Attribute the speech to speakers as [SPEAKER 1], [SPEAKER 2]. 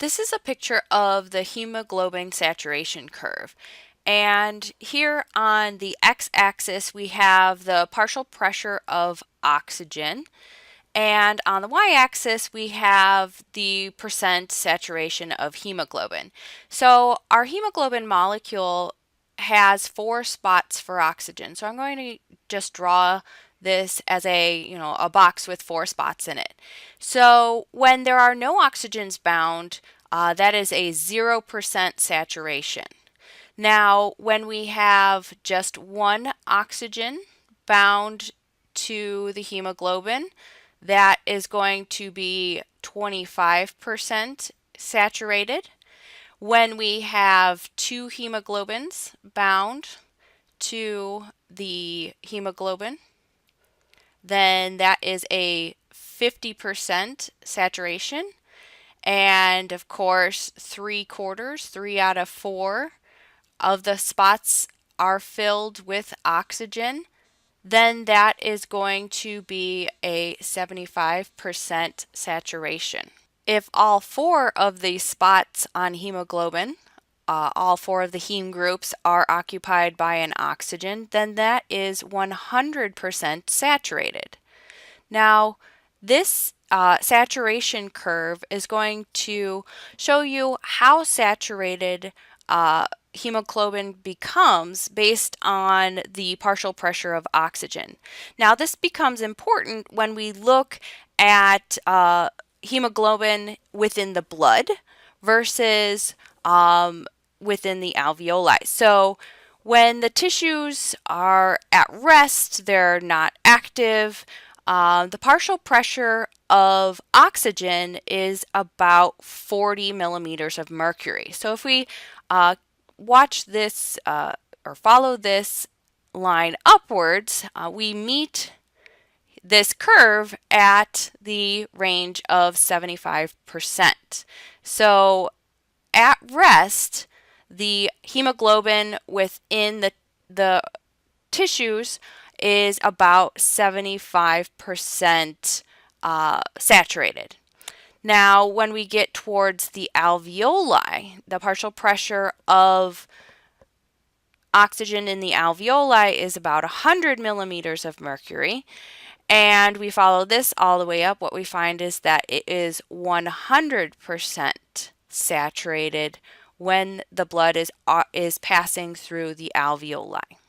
[SPEAKER 1] This is a picture of the hemoglobin saturation curve. And here on the x-axis, we have the partial pressure of oxygen. And on the y-axis, we have the percent saturation of hemoglobin. So our hemoglobin molecule has 4 spots for oxygen. So I'm going to just draw this as a box with 4 spots in it. So when there are no oxygens bound, that is a 0% saturation. Now, when we have just one oxygen bound to the hemoglobin, that is going to be 25% saturated. When we have 2 hemoglobins bound to the hemoglobin, then that is a 50% saturation. And of course, 3/4, 3 out of 4 of the spots are filled with oxygen, then that is going to be a 75% saturation. If all 4 of the spots on hemoglobin, all 4 of the heme groups are occupied by an oxygen, then that is 100% saturated. Now, this saturation curve is going to show you how saturated hemoglobin becomes based on the partial pressure of oxygen. Now, this becomes important when we look at hemoglobin within the blood versus within the alveoli. So, when the tissues are at rest, they're not active, the partial pressure of oxygen is about 40 millimeters of mercury. So if we watch this or follow this line upwards, we meet this curve at the range of 75%. So at rest, the hemoglobin within the tissues is about 75% saturated. Now, when we get towards the alveoli, the partial pressure of oxygen in the alveoli is about 100 millimeters of mercury. And we follow this all the way up. What we find is that it is 100% saturated when the blood is passing through the alveoli.